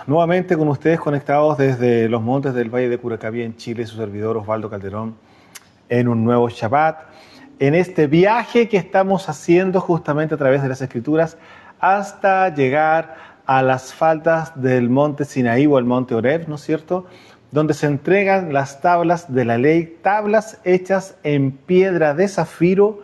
Nuevamente con ustedes conectados desde los montes del Valle de Curacaví en Chile, su servidor Osvaldo Calderón, en un nuevo Shabbat, en este viaje que estamos haciendo justamente a través de las Escrituras hasta llegar a las faldas del monte Sinaí o el monte Horeb, ¿no es cierto?, donde se entregan las tablas de la ley, tablas hechas en piedra de zafiro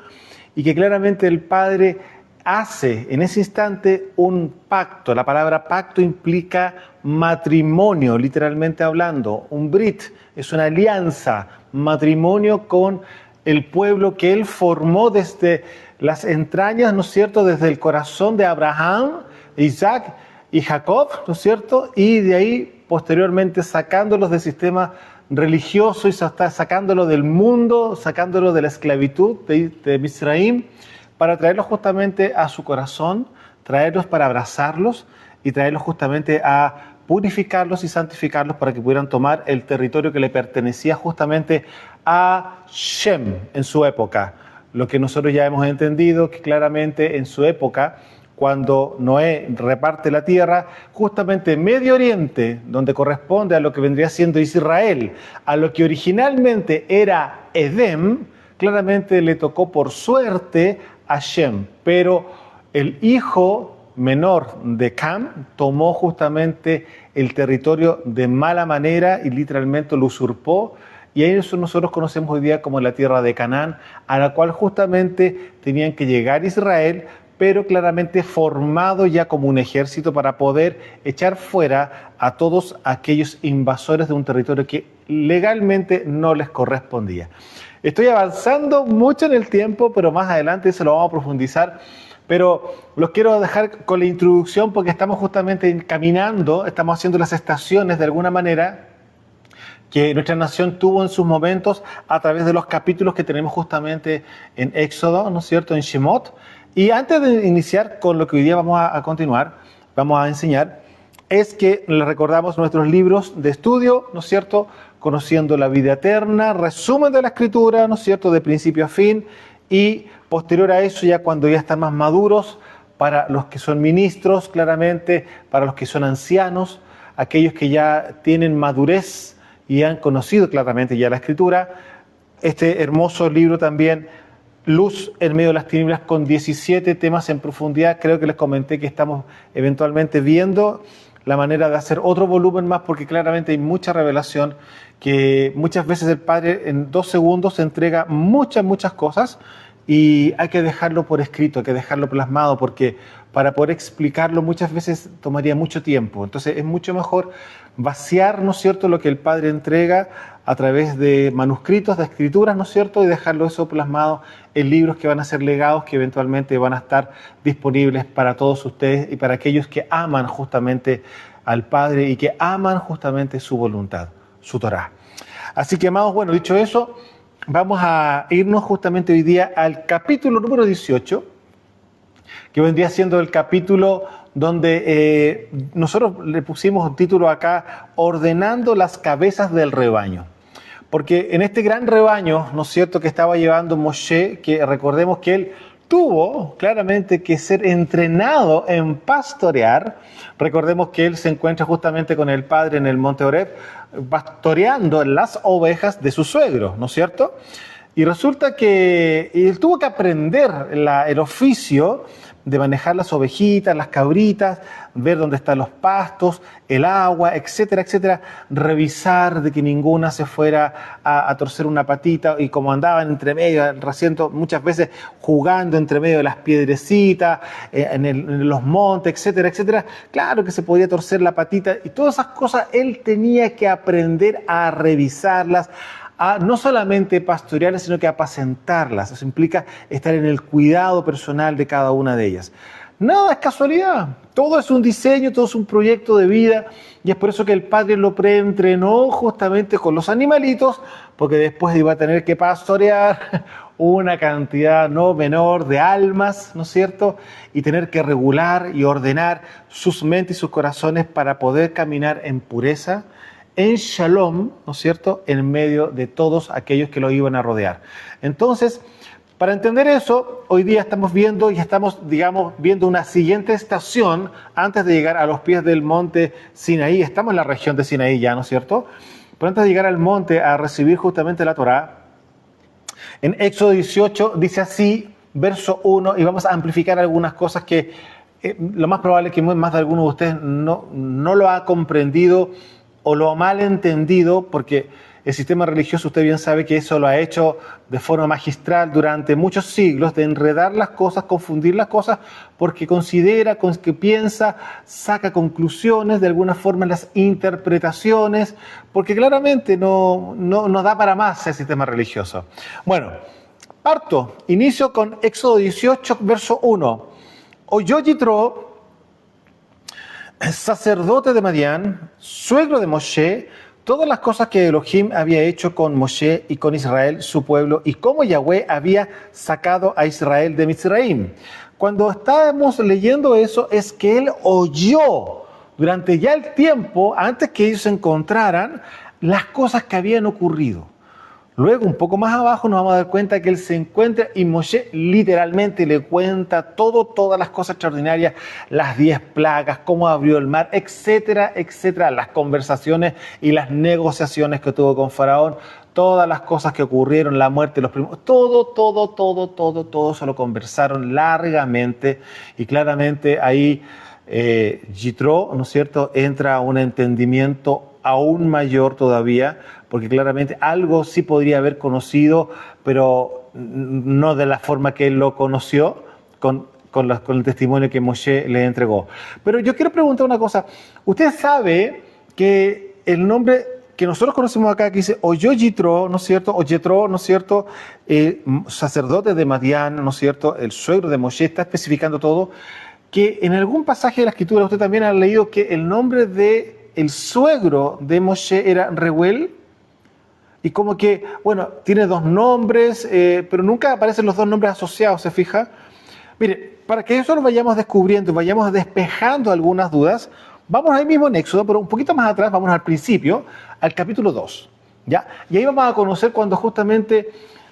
y que claramente el Padre hace en ese instante un pacto. La palabra pacto implica matrimonio, literalmente hablando. Un brit es una alianza, matrimonio con el pueblo que él formó desde las entrañas, ¿no es cierto?, desde el corazón de Abraham, Isaac y Jacob, ¿no es cierto?, y de ahí posteriormente sacándolos del sistema religioso y sacándolo del mundo, sacándolo de la esclavitud de Misraim, para traerlos justamente a su corazón, traerlos para abrazarlos y traerlos justamente a purificarlos y santificarlos para que pudieran tomar el territorio que le pertenecía justamente a Shem en su época. Lo que nosotros ya hemos entendido que claramente en su época, cuando Noé reparte la tierra, justamente Medio Oriente, donde corresponde a lo que vendría siendo Israel, a lo que originalmente era Edem, claramente le tocó por suerte a Shem, pero el hijo menor de Cam tomó justamente el territorio de mala manera y literalmente lo usurpó, y eso nosotros conocemos hoy día como la tierra de Canaán, a la cual justamente tenían que llegar Israel, pero claramente formado ya como un ejército para poder echar fuera a todos aquellos invasores de un territorio que legalmente no les correspondía. Estoy avanzando mucho en el tiempo, pero más adelante eso lo vamos a profundizar. Pero los quiero dejar con la introducción porque estamos justamente caminando, estamos haciendo las estaciones de alguna manera que nuestra nación tuvo en sus momentos a través de los capítulos que tenemos justamente en Éxodo, ¿no es cierto?, en Shemot. Y antes de iniciar con lo que hoy día vamos a continuar, vamos a enseñar, es que les recordamos nuestros libros de estudio, ¿no es cierto?, Conociendo la vida eterna, resumen de la Escritura, ¿no es cierto?, de principio a fin, y posterior a eso, ya cuando ya están más maduros, para los que son ministros, claramente, para los que son ancianos, aquellos que ya tienen madurez y han conocido claramente ya la Escritura, este hermoso libro también, Luz en medio de las tinieblas, con 17 temas en profundidad. Creo que les comenté que estamos eventualmente viendo la manera de hacer otro volumen más, porque claramente hay mucha revelación, que muchas veces el Padre en 2 segundos entrega muchas cosas y hay que dejarlo por escrito, hay que dejarlo plasmado, porque para poder explicarlo muchas veces tomaría mucho tiempo. Entonces es mucho mejor vaciar, ¿no es cierto?, lo que el Padre entrega a través de manuscritos, de escrituras, ¿no es cierto?, y dejarlo eso plasmado en libros que van a ser legados, que eventualmente van a estar disponibles para todos ustedes y para aquellos que aman justamente al Padre y que aman justamente su voluntad, su Torá. Así que, amados, bueno, dicho eso, vamos a irnos justamente hoy día al capítulo número 18, que vendría siendo el capítulo donde nosotros le pusimos un título acá, Ordenando las cabezas del rebaño. Porque en este gran rebaño, ¿no es cierto?, que estaba llevando Moshe, que recordemos que él tuvo claramente que ser entrenado en pastorear. Recordemos que él se encuentra justamente con el Padre en el monte Horeb, pastoreando las ovejas de su suegro, ¿no es cierto? Y resulta que él tuvo que aprender el oficio de manejar las ovejitas, las cabritas, ver dónde están los pastos, el agua, etcétera, etcétera, revisar de que ninguna se fuera a torcer una patita, y como andaban entre medio del recinto, muchas veces jugando entre medio de las piedrecitas, en los montes, etcétera, etcétera, claro que se podía torcer la patita, y todas esas cosas él tenía que aprender a revisarlas, a no solamente pastorearlas, sino que apacentarlas. Eso implica estar en el cuidado personal de cada una de ellas. Nada es casualidad, todo es un diseño, todo es un proyecto de vida, y es por eso que el Padre lo preentrenó justamente con los animalitos, porque después iba a tener que pastorear una cantidad no menor de almas, ¿no es cierto?, y tener que regular y ordenar sus mentes y sus corazones para poder caminar en pureza, en shalom, ¿no es cierto?, en medio de todos aquellos que lo iban a rodear. Entonces, Para entender eso, hoy día estamos viendo y estamos, digamos, viendo una siguiente estación antes de llegar a los pies del monte Sinaí. Estamos en la región de Sinaí ya, ¿no es cierto? Pero antes de llegar al monte a recibir justamente la Torá, en Éxodo 18 dice así, verso 1, y vamos a amplificar algunas cosas que lo más probable es que más de alguno de ustedes no lo ha comprendido o lo ha mal entendido, porque el sistema religioso, usted bien sabe que eso lo ha hecho de forma magistral durante muchos siglos, de enredar las cosas, confundir las cosas, porque considera, que piensa, saca conclusiones, de alguna forma las interpretaciones, porque claramente no da para más el sistema religioso. Bueno, inicio con Éxodo 18, verso 1. Oyó Yitro, sacerdote de Madián, suegro de Moshe, todas las cosas que Elohim había hecho con Moshe y con Israel, su pueblo, y cómo Yahweh había sacado a Israel de Mizraim. Cuando estábamos leyendo eso, es que él oyó durante ya el tiempo, antes que ellos se encontraran, las cosas que habían ocurrido. Luego, un poco más abajo, nos vamos a dar cuenta que él se encuentra y Moshe literalmente le cuenta todas las cosas extraordinarias, las 10 plagas, cómo abrió el mar, etcétera, etcétera, las conversaciones y las negociaciones que tuvo con Faraón, todas las cosas que ocurrieron, la muerte de los primos, todo se lo conversaron largamente y claramente ahí Yitro, ¿no es cierto?, entra a un entendimiento aún mayor todavía, porque claramente algo sí podría haber conocido, pero no de la forma que él lo conoció, con el testimonio que Moshe le entregó. Pero yo quiero preguntar una cosa. Usted sabe que el nombre que nosotros conocemos acá, que dice oyó Yitro, ¿no es cierto?, o Yetro, ¿no es cierto?, sacerdote de Madián, ¿no es cierto?, el suegro de Moshe, está especificando todo, que en algún pasaje de la Escritura usted también ha leído que el nombre de el suegro de Moshe era Reuel, y como que, bueno, tiene dos nombres, pero nunca aparecen los dos nombres asociados, ¿se fija? Mire, para que eso lo vayamos descubriendo, vayamos despejando algunas dudas, vamos ahí mismo en Éxodo, pero un poquito más atrás, vamos al principio, al capítulo 2, ¿ya? Y ahí vamos a conocer cuando justamente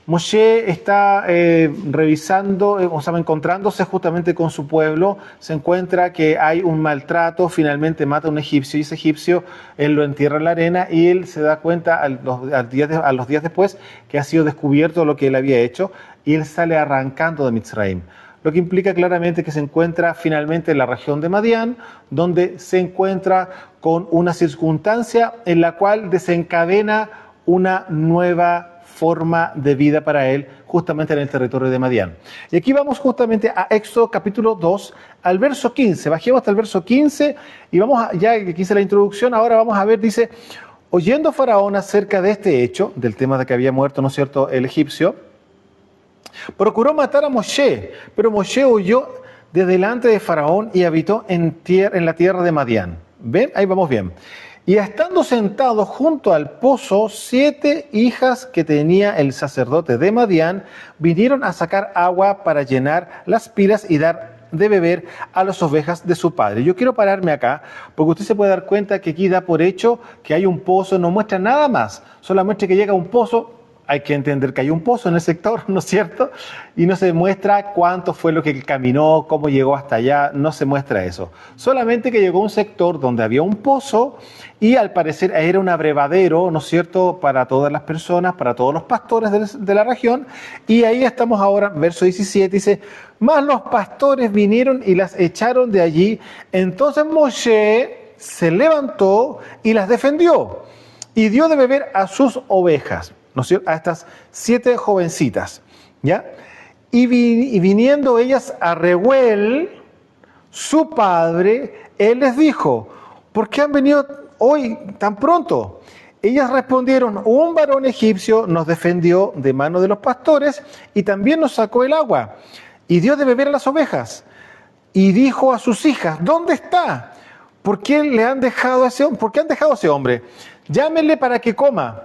Moshe está revisando, o sea, encontrándose justamente con su pueblo, se encuentra que hay un maltrato, finalmente mata a un egipcio, y ese egipcio él lo entierra en la arena y él se da cuenta a los días después que ha sido descubierto lo que él había hecho y él sale arrancando de Mizraim. Lo que implica claramente que se encuentra finalmente en la región de Madián, donde se encuentra con una circunstancia en la cual desencadena una nueva forma de vida para él, justamente en el territorio de Madián. Y aquí vamos justamente a Éxodo capítulo 2, al verso 15. Bajemos hasta el verso 15 y vamos ya aquí hice la introducción, ahora vamos a ver, dice, oyendo Faraón acerca de este hecho, del tema de que había muerto, ¿no es cierto?, el egipcio, procuró matar a Moshe, pero Moshe huyó de delante de Faraón y habitó en la tierra de Madián. ¿Ven? Ahí vamos bien. Y estando sentado junto al pozo, 7 hijas que tenía el sacerdote de Madián vinieron a sacar agua para llenar las pilas y dar de beber a las ovejas de su padre. Yo quiero pararme acá porque usted se puede dar cuenta que aquí da por hecho que hay un pozo, no muestra nada más, solamente que llega un pozo. Hay que entender que hay un pozo en el sector, ¿no es cierto? Y no se muestra cuánto fue lo que caminó, cómo llegó hasta allá, no se muestra eso. Solamente que llegó a un sector donde había un pozo y al parecer era un abrevadero, ¿no es cierto?, para todas las personas, para todos los pastores de la región. Y ahí estamos ahora, verso 17, dice, mas los pastores vinieron y las echaron de allí. Entonces Moshe se levantó y las defendió y dio de beber a sus ovejas, ¿no es cierto?, a estas 7 jovencitas, ¿ya? Y viniendo ellas a Reuel, su padre, él les dijo, ¿por qué han venido hoy tan pronto? Ellas respondieron, un varón egipcio nos defendió de mano de los pastores y también nos sacó el agua y dio de beber a las ovejas. Y dijo a sus hijas, ¿dónde está? ¿Por qué le han dejado a ese hombre? ¿Por qué han dejado a ese hombre? Llámenle para que coma.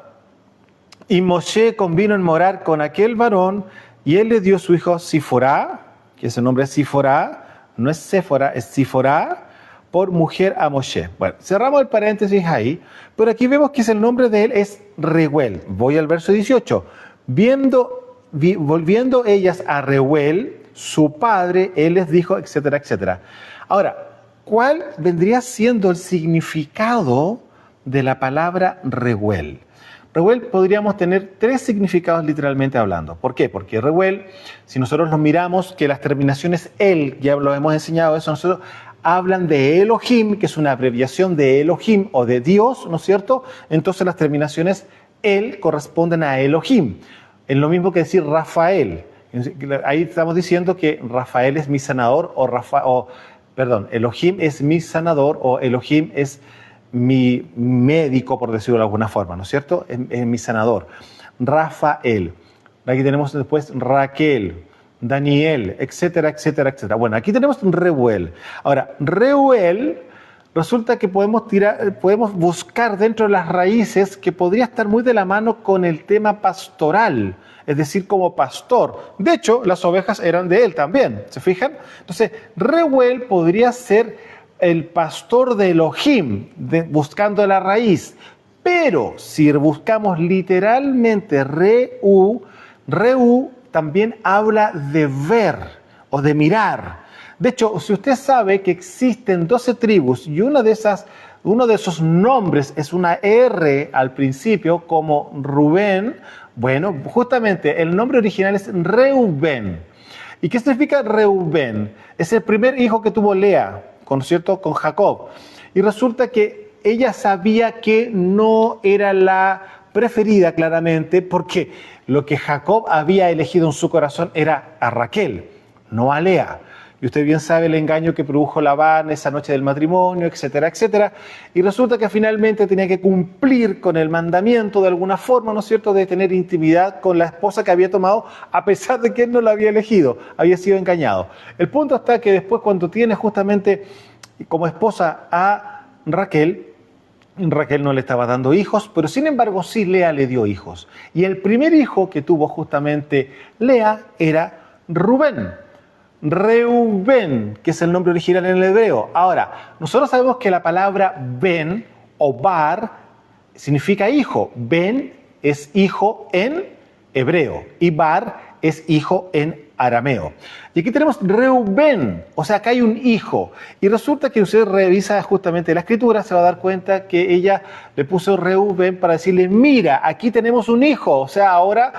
Y Moshe convino en morar con aquel varón y él le dio a su hijo Siforá, que ese nombre es Siforá, no es Séfora, es Siforá, por mujer a Moshe. Bueno, cerramos el paréntesis ahí, pero aquí vemos que el nombre de él es Reuel. Voy al verso 18. Viendo volviendo ellas a Reuel, su padre, él les dijo, etcétera, etcétera. Ahora, ¿cuál vendría siendo el significado de la palabra Reuel? Reuel podríamos tener tres significados literalmente hablando. ¿Por qué? Porque Reuel, si nosotros lo miramos, que las terminaciones el, ya lo hemos enseñado eso, nosotros hablan de Elohim, que es una abreviación de Elohim o de Dios, ¿no es cierto? Entonces las terminaciones el corresponden a Elohim. Es lo mismo que decir Rafael. Ahí estamos diciendo que Rafael es mi sanador Elohim es mi sanador o Elohim es mi médico, por decirlo de alguna forma, ¿no es cierto? Es mi sanador. Rafael. Aquí tenemos después Raquel, Daniel, etcétera, etcétera, etcétera. Bueno, aquí tenemos Reuel. Ahora, Reuel, resulta que podemos buscar dentro de las raíces que podría estar muy de la mano con el tema pastoral, es decir, como pastor. De hecho, las ovejas eran de él también, ¿se fijan? Entonces, Reuel podría ser el pastor de Elohim, buscando la raíz. Pero si buscamos literalmente Reu también habla de ver o de mirar. De hecho, si usted sabe que existen 12 tribus y uno de esos nombres es una R al principio, como Rubén, bueno, justamente el nombre original es Reubén. ¿Y qué significa Reubén? Es el primer hijo que tuvo Lea, ¿cierto? Con Jacob. Y resulta que ella sabía que no era la preferida claramente porque lo que Jacob había elegido en su corazón era a Raquel, no a Lea. Y usted bien sabe el engaño que produjo Labán esa noche del matrimonio, etcétera, etcétera. Y resulta que finalmente tenía que cumplir con el mandamiento de alguna forma, ¿no es cierto?, de tener intimidad con la esposa que había tomado, a pesar de que él no la había elegido, había sido engañado. El punto está que después, cuando tiene justamente como esposa a Raquel no le estaba dando hijos, pero sin embargo sí Lea le dio hijos. Y el primer hijo que tuvo justamente Lea era Rubén. Reubén, que es el nombre original en el hebreo. Ahora, nosotros sabemos que la palabra ben o bar significa hijo. Ben es hijo en hebreo y bar es hijo en arameo. Y aquí tenemos Reubén, o sea, acá hay un hijo. Y resulta que usted revisa justamente la escritura, se va a dar cuenta que ella le puso Reubén para decirle, mira, aquí tenemos un hijo, o sea, ahora,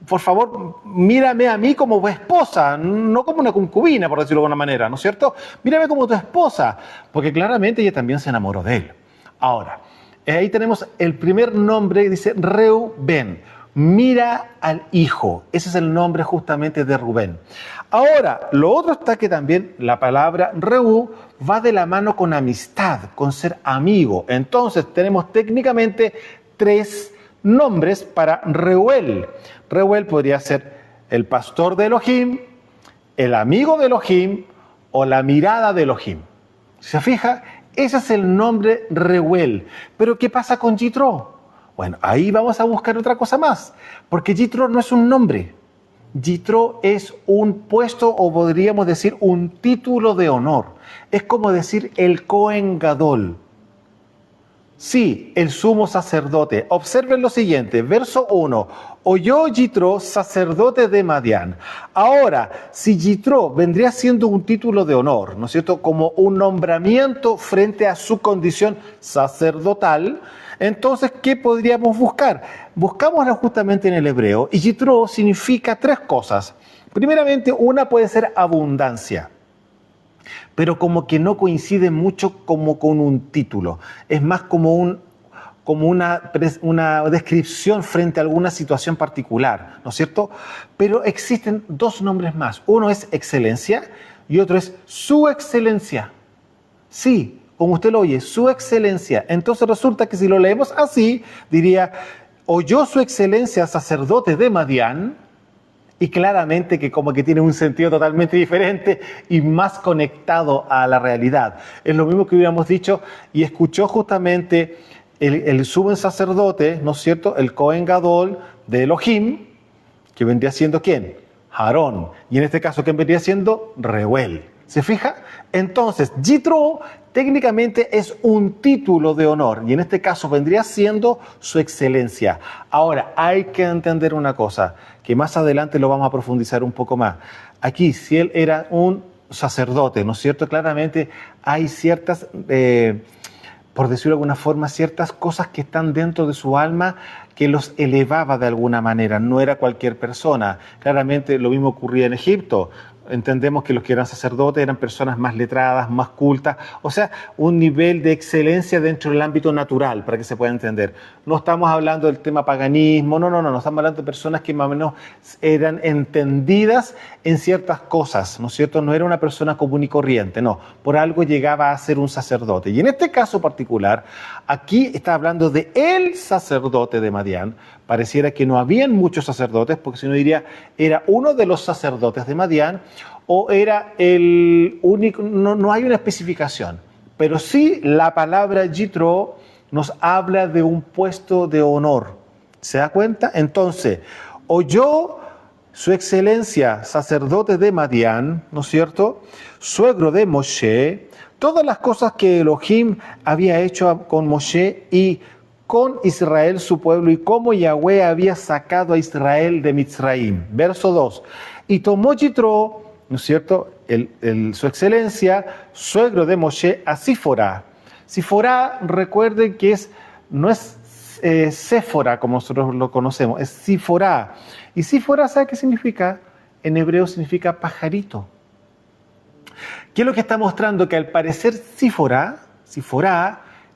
por favor, mírame a mí como tu esposa, no como una concubina, por decirlo de alguna manera, ¿no es cierto? Mírame como tu esposa, porque claramente ella también se enamoró de él. Ahora, ahí tenemos el primer nombre, dice Reubén. Mira al hijo, ese es el nombre justamente de Rubén. Ahora, lo otro está que también la palabra Reú va de la mano con amistad, con ser amigo. Entonces tenemos técnicamente tres nombres para Reuel. Reuel podría ser el pastor de Elohim, el amigo de Elohim o la mirada de Elohim. ¿Se fija? Ese es el nombre Reuel. Pero ¿qué pasa con Yitro? Bueno, ahí vamos a buscar otra cosa más, porque Yitro no es un nombre. Yitro es un puesto, o podríamos decir un título de honor. Es como decir el Cohen Gadol. Sí, el sumo sacerdote. Observen lo siguiente, verso 1. Oyó Yitro, sacerdote de Madián. Ahora, si Yitro vendría siendo un título de honor, ¿no es cierto?, como un nombramiento frente a su condición sacerdotal, entonces, ¿qué podríamos buscar? Buscámoslo justamente en el hebreo, y Yitro significa tres cosas. Primeramente, una puede ser abundancia, pero como que no coincide mucho como con un título. Es más como una descripción frente a alguna situación particular, ¿no es cierto? Pero existen dos nombres más. Uno es excelencia y otro es su excelencia. Sí, como usted lo oye, su excelencia. Entonces resulta que si lo leemos así, diría, oyó su excelencia sacerdote de Madián, y claramente que como que tiene un sentido totalmente diferente y más conectado a la realidad. Es lo mismo que hubiéramos dicho, y escuchó justamente el sumo sacerdote, ¿no es cierto?, el Cohen Gadol de Elohim, que vendría siendo ¿quién? Aarón. Y en este caso, ¿quién vendría siendo? Reuel. ¿Se fija? Entonces, Yitro técnicamente es un título de honor y en este caso vendría siendo su excelencia. Ahora, hay que entender una cosa, que más adelante lo vamos a profundizar un poco más. Aquí, si él era un sacerdote, ¿no es cierto? Claramente hay ciertas, por decirlo de alguna forma, ciertas cosas que están dentro de su alma que los elevaba de alguna manera, no era cualquier persona. Claramente lo mismo ocurría en Egipto. Entendemos que los que eran sacerdotes eran personas más letradas, más cultas, o sea, un nivel de excelencia dentro del ámbito natural, para que se pueda entender. No estamos hablando del tema paganismo, no, estamos hablando de personas que más o menos eran entendidas en ciertas cosas, ¿no es cierto? No era una persona común y corriente, no, por algo llegaba a ser un sacerdote. Y en este caso particular, aquí está hablando de el sacerdote de Madián. Pareciera que no habían muchos sacerdotes, porque si no diría, era uno de los sacerdotes de Madián, o era el único, no hay una especificación, pero sí la palabra Yitro nos habla de un puesto de honor. ¿Se da cuenta? Entonces, oyó su excelencia, sacerdote de Madián, ¿no es cierto?, suegro de Moshe, todas las cosas que Elohim había hecho con Moshe y con Israel su pueblo, y cómo Yahweh había sacado a Israel de Mitzraim. Verso 2. Y tomó Yitro, ¿no es cierto?, su excelencia, suegro de Moshe, a Sífora. Sífora, recuerden que no es Séfora como nosotros lo conocemos, es Sífora. Y Sífora, ¿sabe qué significa? En hebreo significa pajarito. ¿Qué es lo que está mostrando? Que al parecer Sífora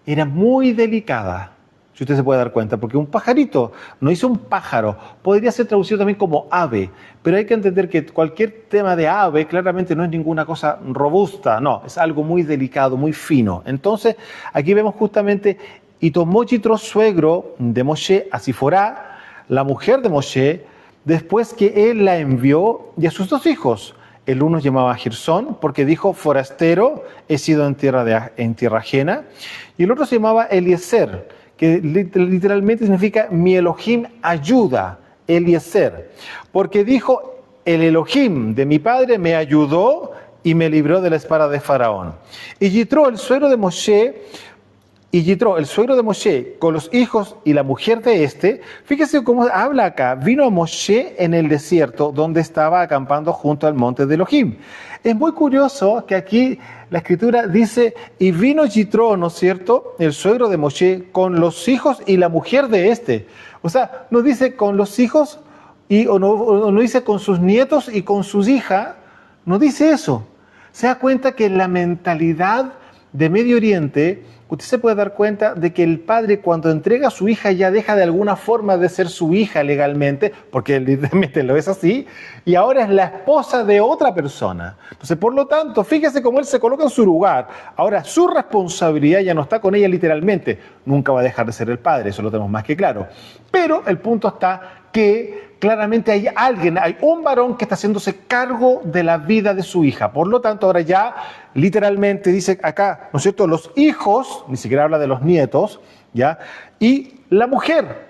era muy delicada. Si usted se puede dar cuenta, porque un pajarito no dice un pájaro, podría ser traducido también como ave, pero hay que entender que cualquier tema de ave claramente no es ninguna cosa robusta, no, es algo muy delicado, muy fino. Entonces, aquí vemos justamente, y tomó Yitro, suegro de Moshe, a Sífora, la mujer de Moshe, después que él la envió, y a sus dos hijos. El uno llamaba Gersón, porque dijo, forastero, he sido en tierra ajena, y el otro se llamaba Eliezer, que literalmente significa mi Elohim ayuda, Eliezer, porque dijo, el Elohim de mi padre me ayudó y me libró de la espada de Faraón. Y Yitro, el suegro de Moshe, con los hijos y la mujer de este, fíjese cómo habla acá, vino a Moshe en el desierto, donde estaba acampando junto al monte de Elohim. Es muy curioso que aquí la escritura dice, y vino Yitro, ¿no es cierto?, el suegro de Moshe, con los hijos y la mujer de este. O sea, no dice con los hijos, o no dice con sus nietos y con sus hijas, no dice eso. Se da cuenta que la mentalidad de Medio Oriente, usted se puede dar cuenta de que el padre cuando entrega a su hija ya deja de alguna forma de ser su hija legalmente, porque literalmente lo es así, y ahora es la esposa de otra persona. Entonces, por lo tanto, fíjese cómo él se coloca en su lugar. Ahora, su responsabilidad ya no está con ella literalmente. Nunca va a dejar de ser el padre, eso lo tenemos más que claro. Pero el punto está que claramente hay un varón que está haciéndose cargo de la vida de su hija. Por lo tanto, ahora ya literalmente dice acá, ¿no es cierto?, los hijos, ni siquiera habla de los nietos, ¿ya?, y la mujer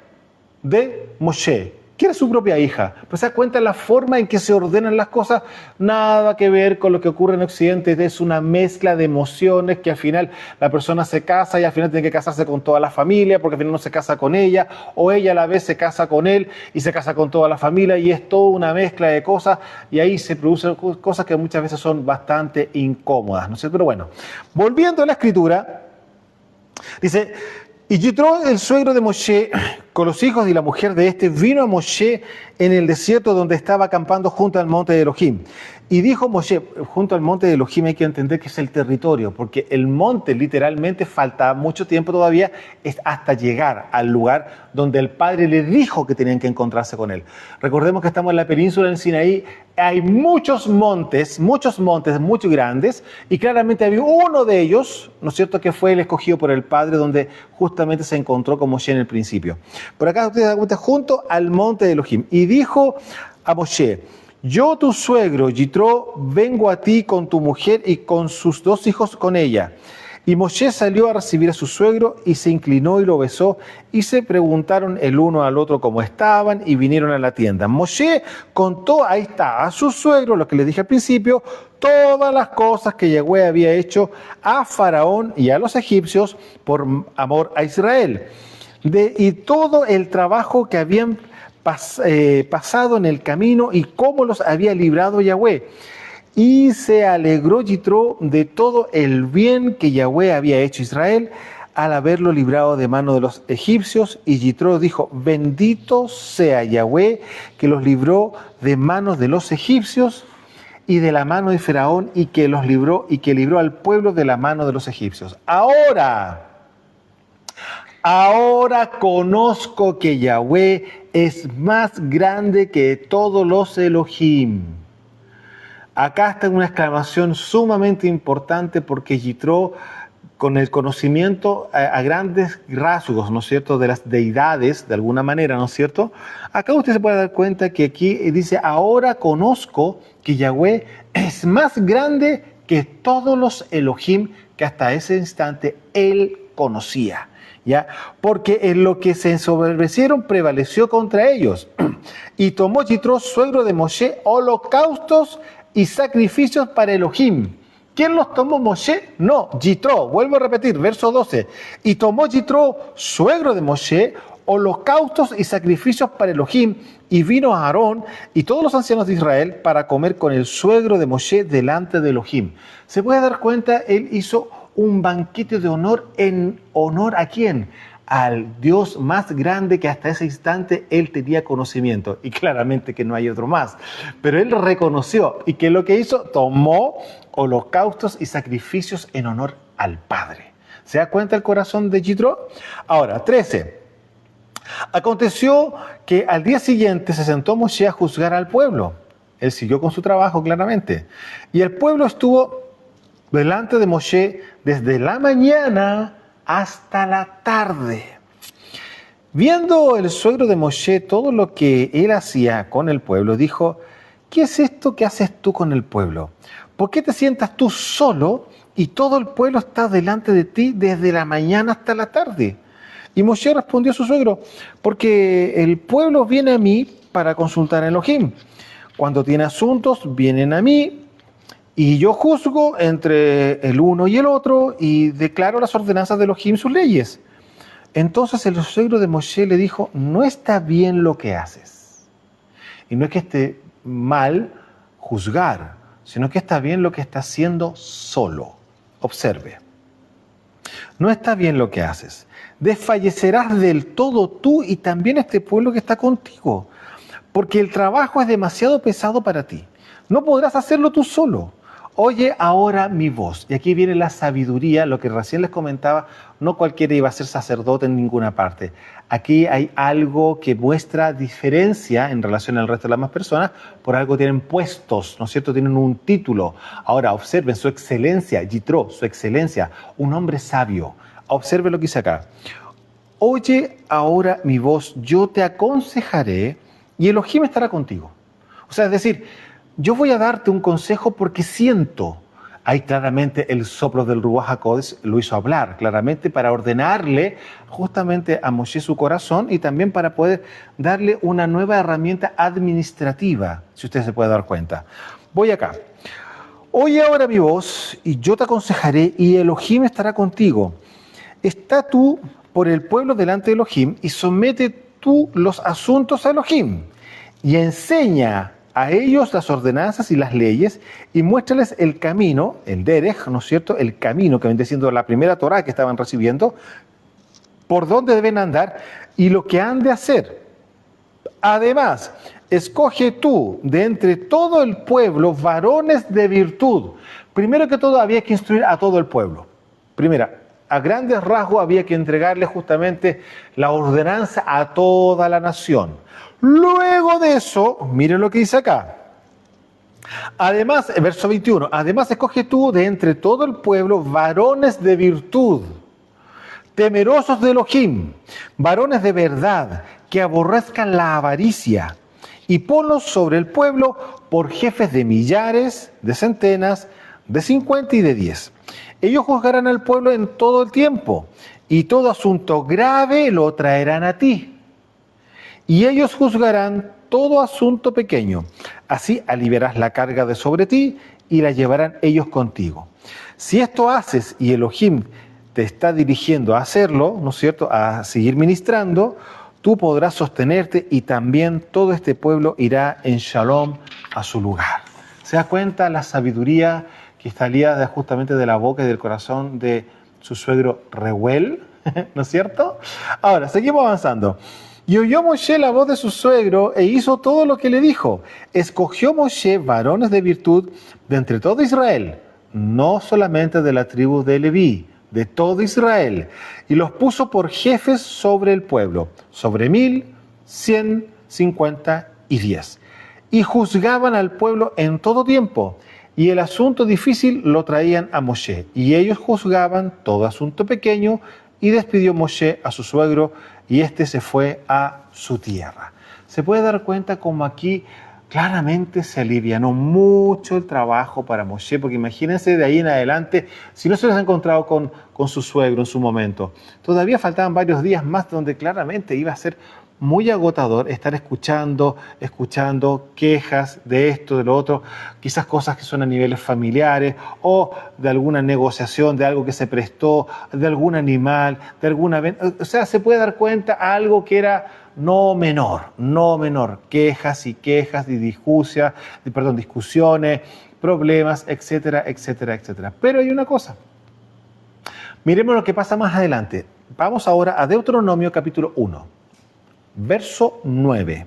de Moshe, que era su propia hija. Pues se da cuenta de la forma en que se ordenan las cosas, nada que ver con lo que ocurre en Occidente, es una mezcla de emociones que al final la persona se casa y al final tiene que casarse con toda la familia, porque al final no se casa con ella, o ella a la vez se casa con él y se casa con toda la familia, y es toda una mezcla de cosas, y ahí se producen cosas que muchas veces son bastante incómodas, ¿no es cierto? Pero bueno, volviendo a la escritura, dice, y Yitro, el suegro de Moshe, con los hijos y la mujer de este, vino a Moshe en el desierto donde estaba acampando junto al monte de Elohim. Y dijo Moshe, junto al monte de Elohim hay que entender que es el territorio, porque el monte literalmente falta mucho tiempo todavía hasta llegar al lugar donde el Padre le dijo que tenían que encontrarse con él. Recordemos que estamos en la península del Sinaí, hay muchos montes muy grandes, y claramente había uno de ellos, ¿no es cierto?, que fue el escogido por el Padre, donde justamente se encontró con Moshe en el principio. Por acá ustedes se dan cuenta, junto al monte de Elohim. Y dijo a Moshe, yo tu suegro, Yitro, vengo a ti con tu mujer y con sus dos hijos con ella. Y Moshe salió a recibir a su suegro y se inclinó y lo besó y se preguntaron el uno al otro cómo estaban y vinieron a la tienda. Moshe contó, ahí está, a su suegro, lo que les dije al principio, todas las cosas que Yahweh había hecho a Faraón y a los egipcios por amor a Israel. Y todo el trabajo que habían pasado en el camino y cómo los había librado Yahweh. Y se alegró Yitro de todo el bien que Yahweh había hecho a Israel al haberlo librado de mano de los egipcios. Y Yitro dijo, bendito sea Yahweh que los libró de manos de los egipcios y de la mano de Faraón y que los libró y que libró al pueblo de la mano de los egipcios. Ahora conozco que Yahweh es más grande que todos los Elohim. Acá está una exclamación sumamente importante porque Yitro, con el conocimiento a grandes rasgos, ¿no es cierto?, de las deidades, de alguna manera, ¿no es cierto? Acá usted se puede dar cuenta que aquí dice, ahora conozco que Yahweh es más grande que todos los Elohim que hasta ese instante él conocía. ¿Ya? Porque en lo que se ensoberbecieron prevaleció contra ellos. Y tomó Yitro, suegro de Moshe, holocaustos y sacrificios para Elohim. ¿Quién los tomó? Moshe? No, Yitro. Vuelvo a repetir, verso 12. Y tomó Yitro, suegro de Moshe, holocaustos y sacrificios para Elohim. Y vino a Aarón y todos los ancianos de Israel para comer con el suegro de Moshe delante de Elohim. Se puede dar cuenta, él hizo un banquete de honor. ¿En honor a quién? Al Dios más grande que hasta ese instante él tenía conocimiento. Y claramente que no hay otro más. Pero él reconoció. ¿Y qué es lo que hizo? Tomó holocaustos y sacrificios en honor al Padre. ¿Se da cuenta el corazón de Yitro? Ahora, 13. Aconteció que al día siguiente se sentó Moshe a juzgar al pueblo. Él siguió con su trabajo, claramente. Y el pueblo estuvo delante de Moshe desde la mañana hasta la tarde. Viendo el suegro de Moshe todo lo que él hacía con el pueblo, dijo, ¿qué es esto que haces tú con el pueblo? ¿Por qué te sientas tú solo y todo el pueblo está delante de ti desde la mañana hasta la tarde? Y Moshe respondió a su suegro, porque el pueblo viene a mí para consultar a Elohim. Cuando tiene asuntos, vienen a mí, y yo juzgo entre el uno y el otro y declaro las ordenanzas de Elohim, sus leyes. Entonces el suegro de Moshe le dijo, no está bien lo que haces. Y no es que esté mal juzgar, sino que está bien lo que está haciendo solo. Observe. No está bien lo que haces. Desfallecerás del todo tú y también este pueblo que está contigo, porque el trabajo es demasiado pesado para ti. No podrás hacerlo tú solo. Oye ahora mi voz. Y aquí viene la sabiduría, lo que recién les comentaba, no cualquiera iba a ser sacerdote en ninguna parte. Aquí hay algo que muestra diferencia en relación al resto de las demás personas, por algo tienen puestos, ¿no es cierto? Tienen un título. Ahora observen su excelencia, Yitro, su excelencia, un hombre sabio. Observe lo que dice acá. Oye ahora mi voz, yo te aconsejaré y Elohim estará contigo. O sea, es decir, yo voy a darte un consejo porque siento. Ahí claramente el soplo del Ruach HaKodesh lo hizo hablar, claramente para ordenarle justamente a Moshe su corazón y también para poder darle una nueva herramienta administrativa, si usted se puede dar cuenta. Voy acá. Oye ahora mi voz y yo te aconsejaré y Elohim estará contigo. Está tú por el pueblo delante de Elohim y somete tú los asuntos a Elohim y enseña a ellos las ordenanzas y las leyes y muéstrales el camino, el derech, ¿no es cierto? El camino que viene siendo la primera Torá que estaban recibiendo, por dónde deben andar y lo que han de hacer. Además, escoge tú de entre todo el pueblo varones de virtud. Primero que todo había que instruir a todo el pueblo. Primera, a grandes rasgos había que entregarle justamente la ordenanza a toda la nación. Luego de eso, miren lo que dice acá. Además, verso 21, además escoge tú de entre todo el pueblo varones de virtud, temerosos de Elohim, varones de verdad, que aborrezcan la avaricia, y ponlos sobre el pueblo por jefes de millares, de centenas, de 50 y de 10. Ellos juzgarán al pueblo en todo el tiempo, y todo asunto grave lo traerán a ti. Y ellos juzgarán todo asunto pequeño. Así aliviarás la carga de sobre ti y la llevarán ellos contigo. Si esto haces y Elohim te está dirigiendo a hacerlo, ¿no es cierto?, a seguir ministrando, tú podrás sostenerte y también todo este pueblo irá en shalom a su lugar. ¿Se da cuenta la sabiduría que salía justamente de la boca y del corazón de su suegro Reuel? ¿No es cierto? Ahora, seguimos avanzando. Y oyó Moshe la voz de su suegro e hizo todo lo que le dijo. Escogió Moshe varones de virtud de entre todo Israel, no solamente de la tribu de Leví, de todo Israel, y los puso por jefes sobre el pueblo, sobre 1000, 100, 50 y 10. Y juzgaban al pueblo en todo tiempo, y el asunto difícil lo traían a Moshe, y ellos juzgaban todo asunto pequeño, y despidió Moshe a su suegro, y éste se fue a su tierra. Se puede dar cuenta como aquí claramente se alivianó mucho el trabajo para Moshe, porque imagínense de ahí en adelante, si no se les ha encontrado con su suegro en su momento, todavía faltaban varios días más donde claramente iba a ser muy agotador estar escuchando quejas de esto, de lo otro, quizás cosas que son a niveles familiares o de alguna negociación, de algo que se prestó, de algún animal, de alguna... O sea, se puede dar cuenta algo que era no menor, quejas y discusiones, problemas, etcétera, etcétera, etcétera. Pero hay una cosa, miremos lo que pasa más adelante. Vamos ahora a Deuteronomio capítulo 1. Verso 9.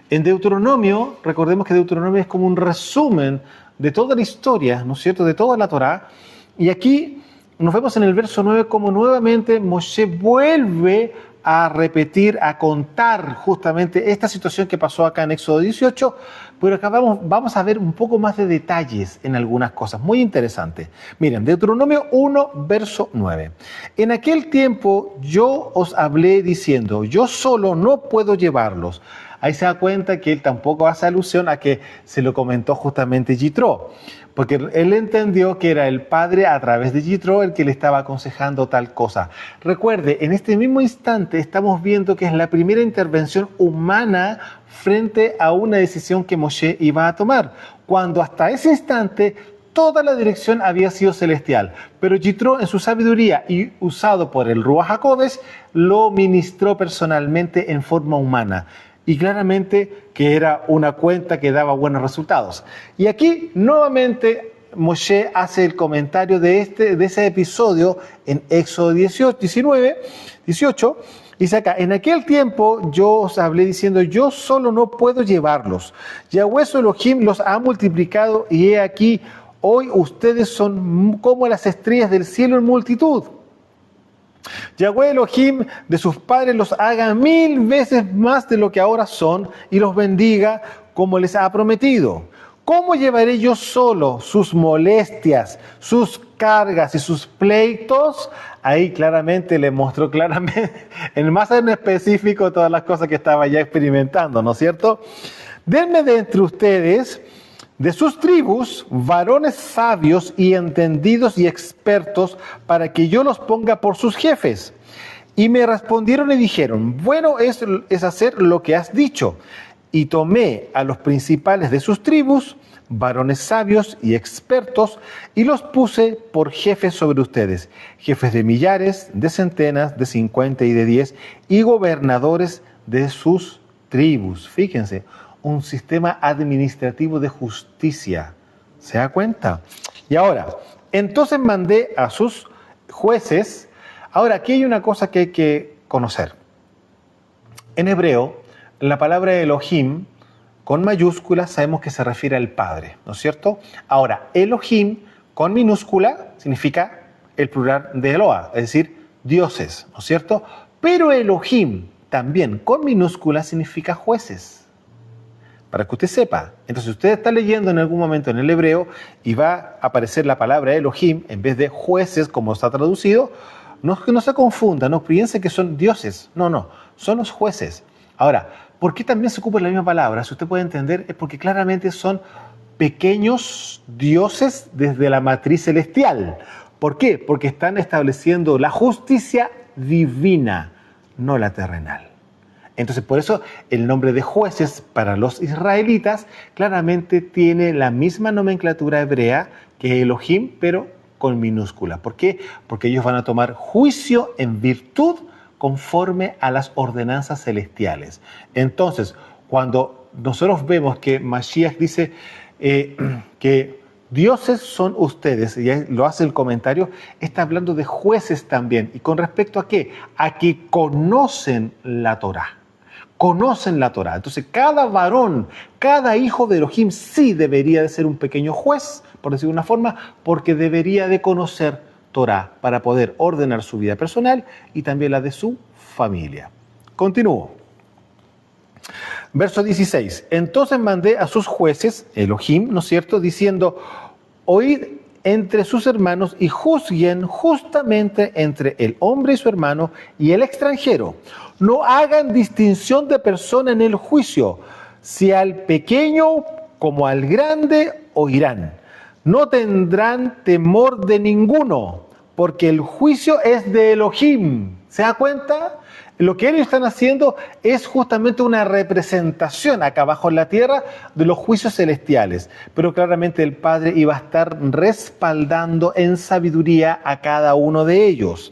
En Deuteronomio, recordemos que Deuteronomio es como un resumen de toda la historia, ¿no es cierto?, de toda la Torá. Y aquí nos vemos en el verso 9 como nuevamente Moshe vuelve a repetir, a contar justamente esta situación que pasó acá en Éxodo 18, pero acá vamos a ver un poco más de detalles en algunas cosas, muy interesantes. Miren, Deuteronomio 1, verso 9. En aquel tiempo yo os hablé diciendo, yo solo no puedo llevarlos. Ahí se da cuenta que él tampoco hace alusión a que se lo comentó justamente Yitro, porque él entendió que era el padre a través de Yitro el que le estaba aconsejando tal cosa. Recuerde, en este mismo instante estamos viendo que es la primera intervención humana frente a una decisión que Moshe iba a tomar, cuando hasta ese instante toda la dirección había sido celestial, pero Yitro en su sabiduría y usado por el Ruach HaKodesh lo ministró personalmente en forma humana. Y claramente que era una cuenta que daba buenos resultados. Y aquí nuevamente Moshe hace el comentario de ese episodio en Éxodo 18, dice acá, en aquel tiempo yo os hablé diciendo, yo solo no puedo llevarlos. Yahweh su Elohim los ha multiplicado y he aquí, hoy ustedes son como las estrellas del cielo en multitud. Yahweh Elohim de sus padres los haga 1000 veces más de lo que ahora son y los bendiga como les ha prometido. ¿Cómo llevaré yo solo sus molestias, sus cargas y sus pleitos? Ahí claramente le mostró más en específico todas las cosas que estaba ya experimentando, ¿no es cierto? Denme de entre ustedes, de sus tribus, varones sabios y entendidos y expertos, para que yo los ponga por sus jefes. Y me respondieron y dijeron, bueno es hacer lo que has dicho. Y tomé a los principales de sus tribus, varones sabios y expertos, y los puse por jefes sobre ustedes, jefes de millares, de centenas, de 50 y de 10, y gobernadores de sus tribus. Fíjense, un sistema administrativo de justicia. ¿Se da cuenta? Y ahora, entonces mandé a sus jueces. Ahora, aquí hay una cosa que hay que conocer. En hebreo, la palabra Elohim, con mayúscula, sabemos que se refiere al Padre, ¿no es cierto? Ahora, Elohim, con minúscula, significa el plural de Eloah, es decir, dioses, ¿no es cierto? Pero Elohim, también con minúscula, significa jueces. Para que usted sepa. Entonces, usted está leyendo en algún momento en el hebreo y va a aparecer la palabra Elohim en vez de jueces, como está traducido. No se confunda, no piense que son dioses. No, son los jueces. Ahora, ¿por qué también se ocupa la misma palabra? Si usted puede entender, es porque claramente son pequeños dioses desde la matriz celestial. ¿Por qué? Porque están estableciendo la justicia divina, no la terrenal. Entonces, por eso el nombre de jueces para los israelitas claramente tiene la misma nomenclatura hebrea que Elohim, pero con minúscula. ¿Por qué? Porque ellos van a tomar juicio en virtud conforme a las ordenanzas celestiales. Entonces, cuando nosotros vemos que Mashiach dice que dioses son ustedes, y lo hace el comentario, está hablando de jueces también. ¿Y con respecto a qué? A que conocen la Torá. Conocen la Torá. Entonces, cada varón, cada hijo de Elohim sí debería de ser un pequeño juez, por decirlo de una forma, porque debería de conocer Torá para poder ordenar su vida personal y también la de su familia. Continúo. Verso 16. Entonces mandé a sus jueces, Elohim, ¿no es cierto?, diciendo, oíd entre sus hermanos y juzguen justamente entre el hombre y su hermano y el extranjero. No hagan distinción de persona en el juicio, si al pequeño como al grande oirán. No tendrán temor de ninguno, porque el juicio es de Elohim. ¿Se da cuenta? Lo que ellos están haciendo es justamente una representación acá abajo en la tierra de los juicios celestiales. Pero claramente el Padre iba a estar respaldando en sabiduría a cada uno de ellos.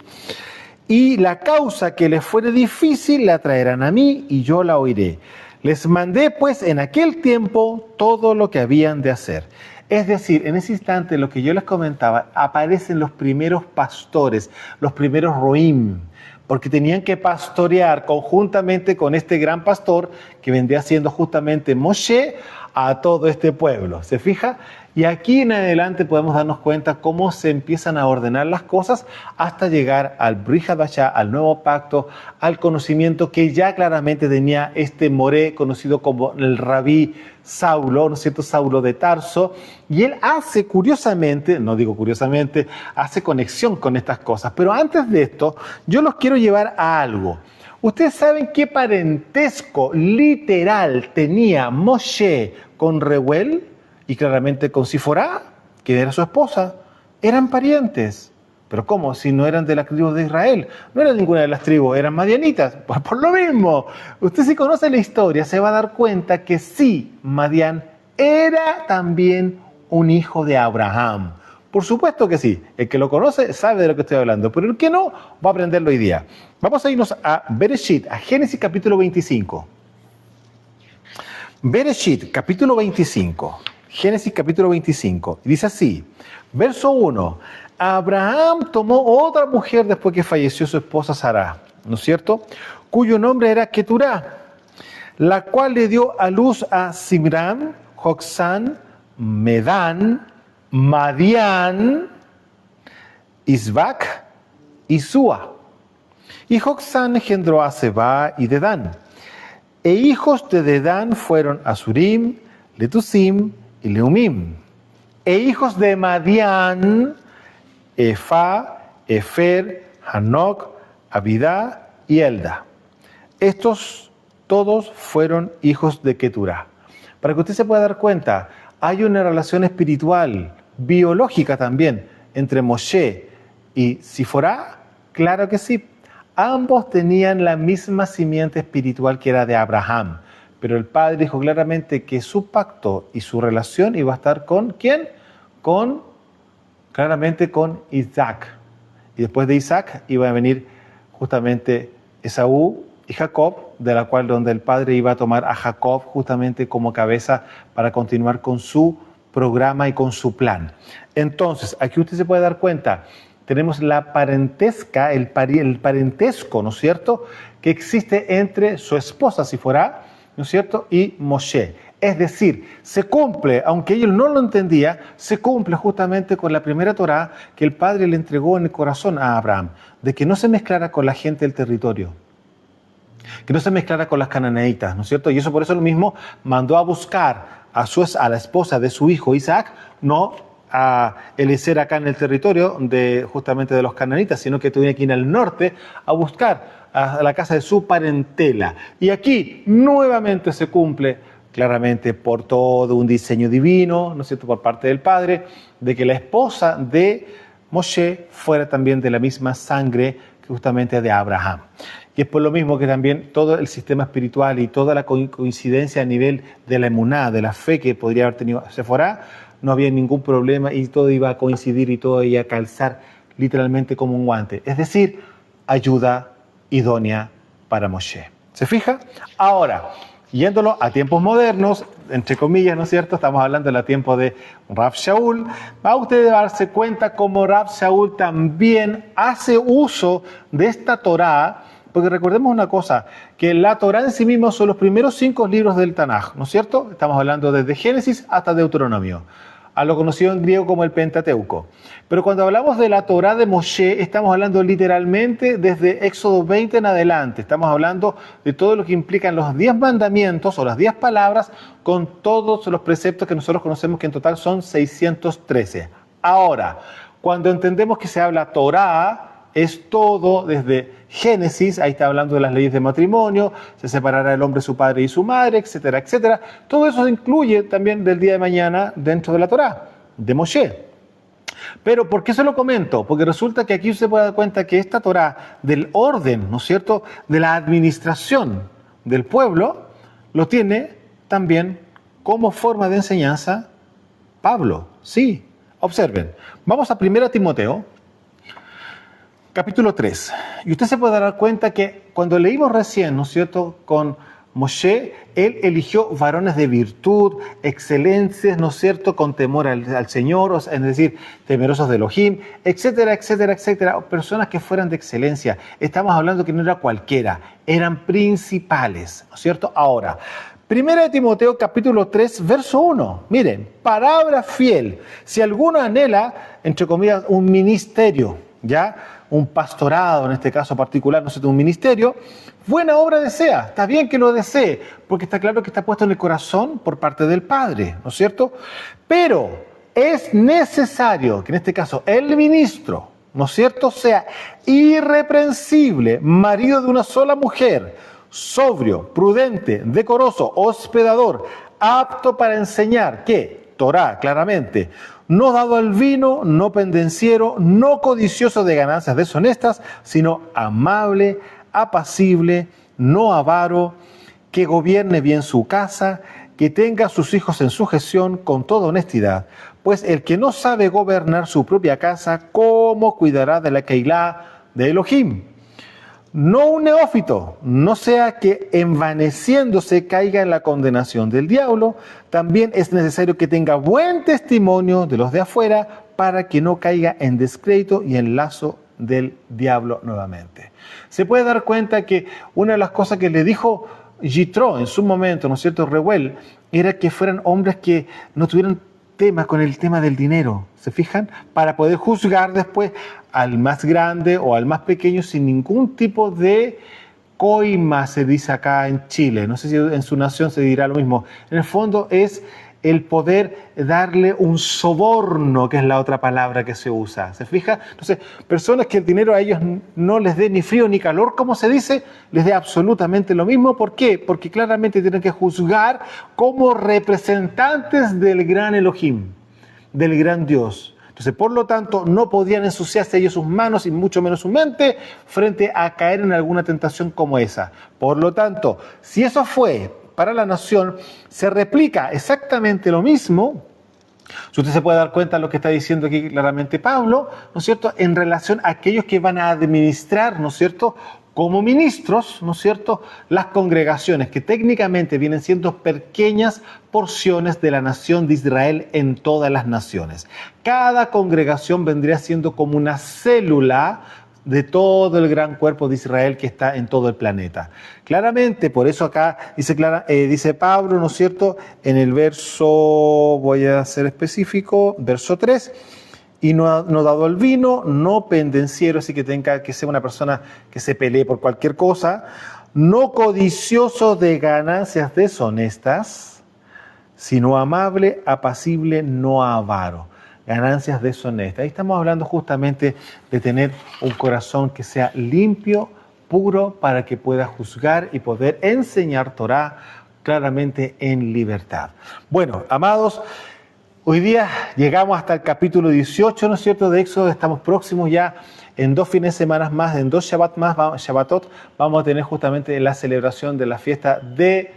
Y la causa que les fuere difícil la traerán a mí y yo la oiré. Les mandé pues en aquel tiempo todo lo que habían de hacer. Es decir, en ese instante, lo que yo les comentaba, aparecen los primeros pastores, los primeros roim, porque tenían que pastorear conjuntamente con este gran pastor que vendría siendo justamente Moshe a todo este pueblo. ¿Se fija? Y aquí en adelante podemos darnos cuenta cómo se empiezan a ordenar las cosas hasta llegar al Brit Hadashah, al nuevo pacto, al conocimiento que ya claramente tenía este Moré, conocido como el Rabí Saulo, ¿no es cierto?, Saulo de Tarso, y él hace curiosamente, no digo curiosamente, hace conexión con estas cosas. Pero antes de esto, yo los quiero llevar a algo. ¿Ustedes saben qué parentesco literal tenía Moshe con Reuel y claramente con Siforá, que era su esposa? Eran parientes. ¿Pero cómo? Si no eran de la tribu de Israel. No eran ninguna de las tribus, eran madianitas. Pues por lo mismo, usted si conoce la historia se va a dar cuenta que sí, Madián era también un hijo de Abraham. Por supuesto que sí. El que lo conoce sabe de lo que estoy hablando, pero el que no va a aprenderlo hoy día. Vamos a irnos a Bereshit, a Génesis capítulo 25. Bereshit, capítulo 25. Génesis capítulo 25. Dice así, verso 1. Abraham tomó otra mujer después que falleció su esposa Sará, ¿no es cierto?, cuyo nombre era Keturá, la cual le dio a luz a Simram, Joksán, Medán, Madián, Isbac y Sua. Y Joksán engendró a Seba y Dedán. E hijos de Dedán fueron Asurim, Letusim y Leumim. E hijos de Madián, Efa, Efer, Hanok, Abidá y Elda. Estos todos fueron hijos de Keturá. Para que usted se pueda dar cuenta, hay una relación espiritual, biológica también, entre Moshe y Siforá. Claro que sí. Ambos tenían la misma simiente espiritual que era de Abraham. Pero el Padre dijo claramente que su pacto y su relación iba a estar ¿con quién? Claramente con Isaac. Y después de Isaac iba a venir justamente Esaú y Jacob, de la cual donde el Padre iba a tomar a Jacob justamente como cabeza para continuar con su programa y con su plan. Entonces, aquí usted se puede dar cuenta, tenemos la parentesca, el parentesco, ¿no es cierto?, que existe entre su esposa Siforá, ¿no es cierto?, y Moshe. Es decir, se cumple, aunque ellos no lo entendían, se cumple justamente con la primera Torá que el Padre le entregó en el corazón a Abraham, de que no se mezclara con la gente del territorio, que no se mezclara con las cananeitas, ¿no es cierto? Y eso por eso lo mismo mandó a buscar a la esposa de su hijo Isaac, no a Eliezer acá en el territorio justamente de los cananitas, sino que tenía que ir al norte a buscar a la casa de su parentela. Y aquí nuevamente se cumple claramente por todo un diseño divino, ¿no es cierto?, por parte del Padre, de que la esposa de Moshe fuera también de la misma sangre que justamente de Abraham. Y es por lo mismo que también todo el sistema espiritual y toda la coincidencia a nivel de la emuná, de la fe que podría haber tenido Sephora, no había ningún problema y todo iba a coincidir y todo iba a calzar literalmente como un guante. Es decir, ayuda idónea para Moshe. ¿Se fija? Ahora, yéndolo a tiempos modernos, entre comillas, ¿no es cierto? Estamos hablando del tiempo de Rav Shaul. Va usted a darse cuenta cómo Rav Shaul también hace uso de esta Torá, porque recordemos una cosa, que la Torá en sí misma son los primeros 5 libros del Tanaj, ¿no es cierto? Estamos hablando desde Génesis hasta Deuteronomio, a lo conocido en griego como el Pentateuco. Pero cuando hablamos de la Torá de Moshe, estamos hablando literalmente desde Éxodo 20 en adelante. Estamos hablando de todo lo que implican los 10 mandamientos o las 10 palabras con todos los preceptos que nosotros conocemos, que en total son 613. Ahora, cuando entendemos que se habla Torá, es todo desde Génesis, ahí está hablando de las leyes de matrimonio, se separará el hombre de su padre y su madre, etcétera, etcétera. Todo eso se incluye también del día de mañana dentro de la Torá, de Moshe. Pero ¿por qué se lo comento? Porque resulta que aquí usted puede dar cuenta que esta Torá del orden, ¿no es cierto?, de la administración del pueblo, lo tiene también como forma de enseñanza Pablo. Sí, observen. Vamos a 1 Timoteo, capítulo 3. Y usted se puede dar cuenta que cuando leímos recién, ¿no es cierto?, con Moshe, él eligió varones de virtud, excelencias, ¿no es cierto?, con temor al Señor, es decir, temerosos de Elohim, etcétera, etcétera, etcétera, personas que fueran de excelencia. Estamos hablando que no era cualquiera, eran principales, ¿no es cierto? Ahora, 1 Timoteo capítulo 3, verso 1, miren, palabra fiel, si alguno anhela, entre comillas, un ministerio, ¿ya?, un pastorado, en este caso particular, no sé, un ministerio, buena obra desea, está bien que lo desee, porque está claro que está puesto en el corazón por parte del Padre, ¿no es cierto? Pero es necesario que en este caso el ministro, ¿no es cierto?, sea irreprensible, marido de una sola mujer, sobrio, prudente, decoroso, hospedador, apto para enseñar, ¿qué? Torá, claramente. No dado al vino, no pendenciero, no codicioso de ganancias deshonestas, sino amable, apacible, no avaro, que gobierne bien su casa, que tenga a sus hijos en sujeción con toda honestidad. Pues el que no sabe gobernar su propia casa, ¿cómo cuidará de la Keilah de Elohim? No un neófito, no sea que envaneciéndose caiga en la condenación del diablo. También es necesario que tenga buen testimonio de los de afuera para que no caiga en descrédito y en lazo del diablo nuevamente. Se puede dar cuenta que una de las cosas que le dijo Yitro en su momento, ¿no es cierto?, Reuel, era que fueran hombres que no tuvieran temas con el tema del dinero, ¿se fijan? Para poder juzgar después al más grande o al más pequeño sin ningún tipo de coima, se dice acá en Chile. No sé si en su nación se dirá lo mismo. En el fondo es el poder darle un soborno, que es la otra palabra que se usa. ¿Se fija? Entonces, personas que el dinero a ellos no les dé ni frío ni calor, como se dice, les dé absolutamente lo mismo. ¿Por qué? Porque claramente tienen que juzgar como representantes del gran Elohim, del gran Dios. Entonces, por lo tanto, no podían ensuciarse ellos sus manos y mucho menos su mente frente a caer en alguna tentación como esa. Por lo tanto, si eso fue para la nación, se replica exactamente lo mismo. Si usted se puede dar cuenta de lo que está diciendo aquí claramente Pablo, ¿no es cierto?, en relación a aquellos que van a administrar, ¿no es cierto?, como ministros, ¿no es cierto?, las congregaciones, que técnicamente vienen siendo pequeñas porciones de la nación de Israel en todas las naciones. Cada congregación vendría siendo como una célula de todo el gran cuerpo de Israel que está en todo el planeta. Claramente, por eso acá dice Pablo, ¿no es cierto?, en el verso, voy a ser específico, verso 3, y no dado al vino, no pendenciero, así que tenga que ser una persona que se pelee por cualquier cosa, no codicioso de ganancias deshonestas, sino amable, apacible, no avaro. Ganancias deshonestas. Ahí estamos hablando justamente de tener un corazón que sea limpio, puro, para que pueda juzgar y poder enseñar Torá claramente en libertad. Bueno, amados, Hoy día llegamos hasta el capítulo 18, ¿no es cierto?, de Éxodo. Estamos próximos ya en 2 fines de semana más, en 2 Shabbatot, vamos a tener justamente la celebración de la fiesta de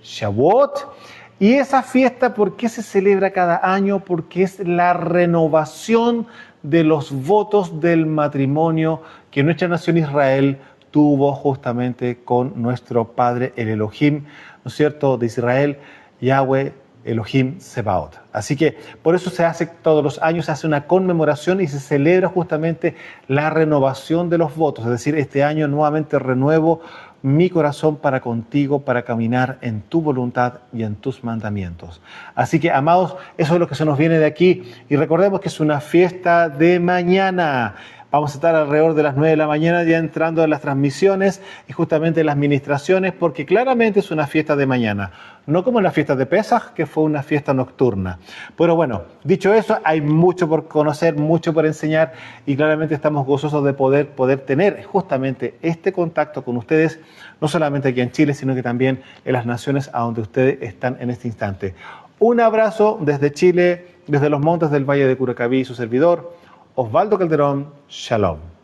Shavuot. Y esa fiesta, ¿por qué se celebra cada año? Porque es la renovación de los votos del matrimonio que nuestra nación Israel tuvo justamente con nuestro Padre, el Elohim, ¿no es cierto?, de Israel, Yahweh, Elohim Sebaot. Así que por eso se hace todos los años, se hace una conmemoración y se celebra justamente la renovación de los votos. Es decir, este año nuevamente renuevo mi corazón para contigo, para caminar en tu voluntad y en tus mandamientos. Así que, amados, eso es lo que se nos viene de aquí. Y recordemos que es una fiesta de mañana. Vamos a estar alrededor de las 9 de la mañana ya entrando en las transmisiones y justamente en las ministraciones, porque claramente es una fiesta de mañana. No como la fiesta de Pesaj, que fue una fiesta nocturna. Pero bueno, dicho eso, hay mucho por conocer, mucho por enseñar y claramente estamos gozosos de poder tener justamente este contacto con ustedes, no solamente aquí en Chile, sino que también en las naciones a donde ustedes están en este instante. Un abrazo desde Chile, desde los montes del Valle de Curacaví, su servidor, Osvaldo Calderón. Shalom.